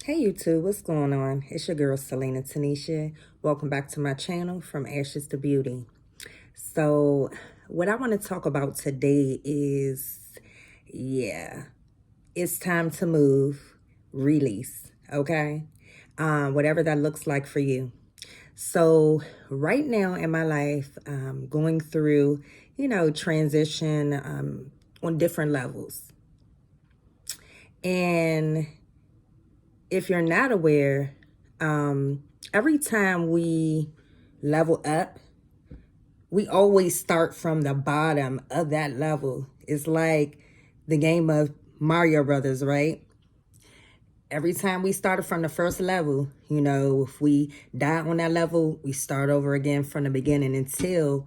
Hey YouTube, what's going on? It's your girl Selena Tanisha. Welcome back to my channel, From Ashes to Beauty. So what I want to talk about today is, it's time to move, release, okay? Whatever that looks like for you. So right now in my life, going through, transition on different levels. And if you're not aware, every time we level up, we always start from the bottom of that level. It's like the game of Mario Brothers, right? Every time we started from the first level, if we die on that level, we start over again from the beginning until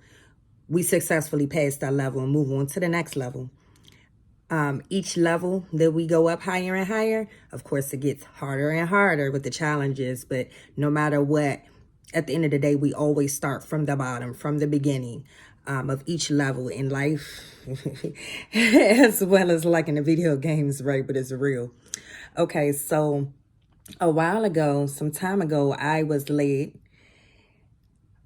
we successfully pass that level and move on to the next level. Each level that we go up higher and higher, of course, it gets harder and harder with the challenges. But no matter what, at the end of the day, we always start from the bottom, from the beginning of each level in life, as well as like in the video games, right? But it's real. Okay, so a while ago, some time ago, I was led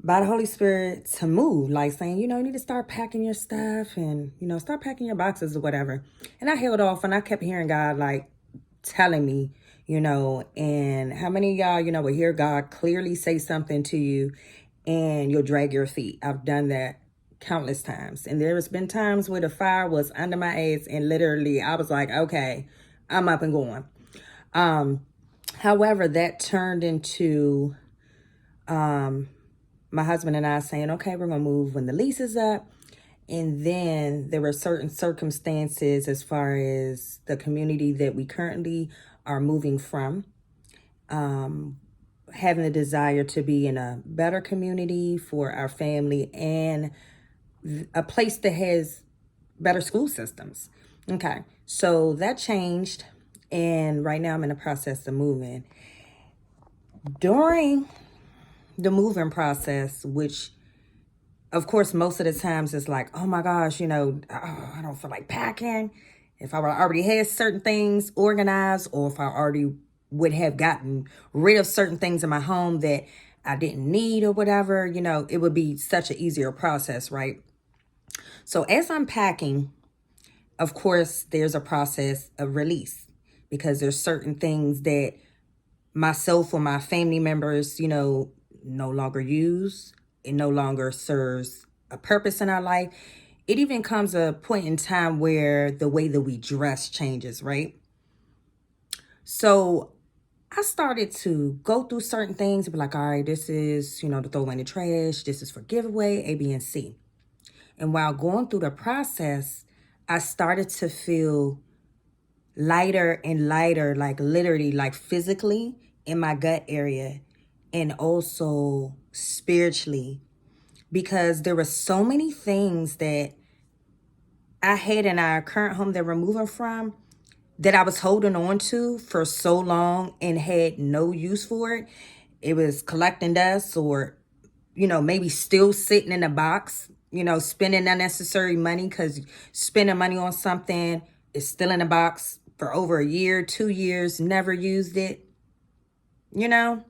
by the Holy Spirit to move, like saying, you need to start packing your stuff and, start packing your boxes or whatever. And I held off and I kept hearing God like telling me, and how many of y'all, will hear God clearly say something to you and you'll drag your feet. I've done that countless times. And there's been times where the fire was under my ass and literally I was like, okay, I'm up and going. However, that turned into my husband and I saying, okay, we're going to move when the lease is up. And then there were certain circumstances as far as the community that we currently are moving from, having the desire to be in a better community for our family and a place that has better school systems. Okay, so that changed. And right now I'm in the process of moving. During the moving process, which of course, most of the times it's like, oh my gosh, I don't feel like packing. If I already had certain things organized, or if I already would have gotten rid of certain things in my home that I didn't need or whatever, it would be such an easier process, right? So as I'm packing, of course, there's a process of release because there's certain things that myself or my family members, no longer use. It no longer serves a purpose in our life. It even comes a point in time where the way that we dress changes, right? So I started to go through certain things and be like, all right, this is, to throw in the trash. This is for giveaway, A, B, and C. And while going through the process, I started to feel lighter and lighter, like literally, like physically in my gut area and also spiritually, because there were so many things that I had in our current home that we're moving from that I was holding on to for so long and had no use for it. It was collecting dust or, maybe still sitting in a box, spending unnecessary money because spending money on something is still in a box for over a year, 2 years, never used it, you know?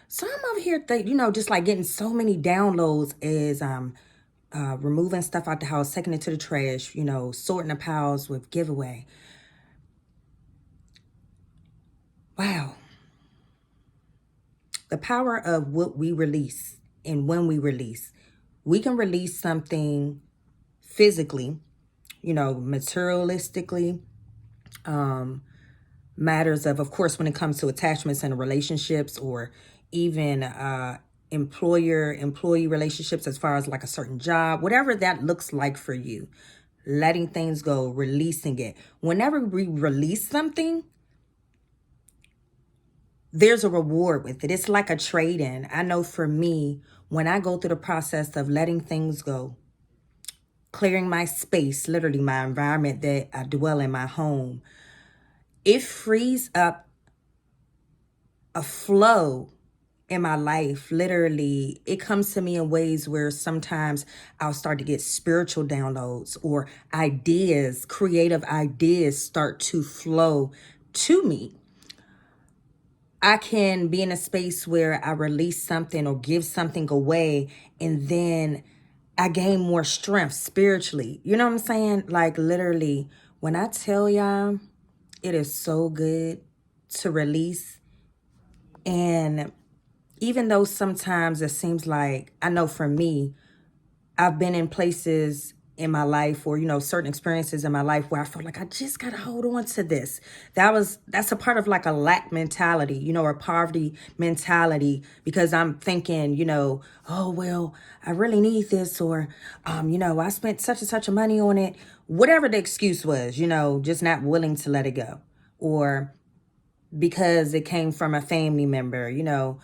So I'm over here, just like getting so many downloads as removing stuff out the house, taking it to the trash, sorting the piles with giveaway. Wow. The power of what we release and when we release. We can release something physically, materialistically, matters of course, when it comes to attachments and relationships or even employer-employee relationships as far as like a certain job, whatever that looks like for you, letting things go, releasing it. Whenever we release something, there's a reward with it. It's like a trade-in. I know for me, when I go through the process of letting things go, clearing my space, literally my environment that I dwell in, my home, it frees up a flow in my life. Literally, it comes to me in ways where sometimes I'll start to get spiritual downloads or ideas, creative ideas start to flow to me. I can be in a space where I release something or give something away, and then I gain more strength spiritually. You know what I'm saying? Like literally, when I tell y'all, it is so good to release. And even though sometimes it seems like, I know for me, I've been in places in my life or, certain experiences in my life where I felt like I just got to hold on to this. That's a part of like a lack mentality, or poverty mentality, because I'm thinking, oh, well, I really need this, or, I spent such and such a money on it. Whatever the excuse was, just not willing to let it go. Or because it came from a family member, Now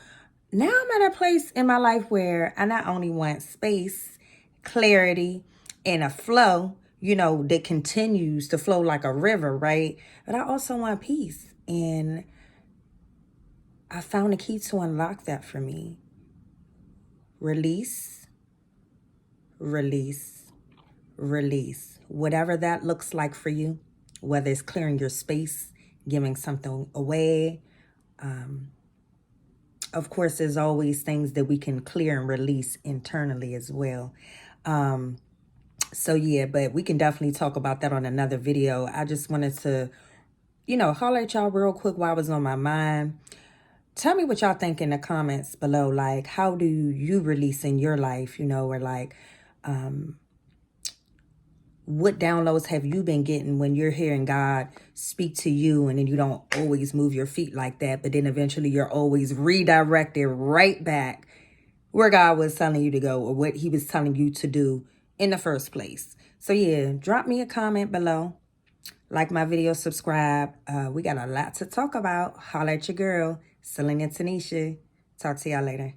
I'm at a place in my life where I not only want space, clarity, and a flow, that continues to flow like a river, right? But I also want peace. And I found a key to unlock that for me. Release, release, release. Whatever that looks like for you, whether it's clearing your space, giving something away, of course, there's always things that we can clear and release internally as well. So yeah, but we can definitely talk about that on another video. I just wanted to, holler at y'all real quick while I was on my mind. Tell me what y'all think in the comments below. Like, how do you release in your life, or like, what downloads have you been getting when you're hearing God speak to you, and then you don't always move your feet like that, but then eventually you're always redirected right back where God was telling you to go, or what he was telling you to do in the first place. So yeah, drop me a comment below. Like my video, subscribe. We got a lot to talk about. Holla at your girl, Selena Tanisha. Talk to y'all later.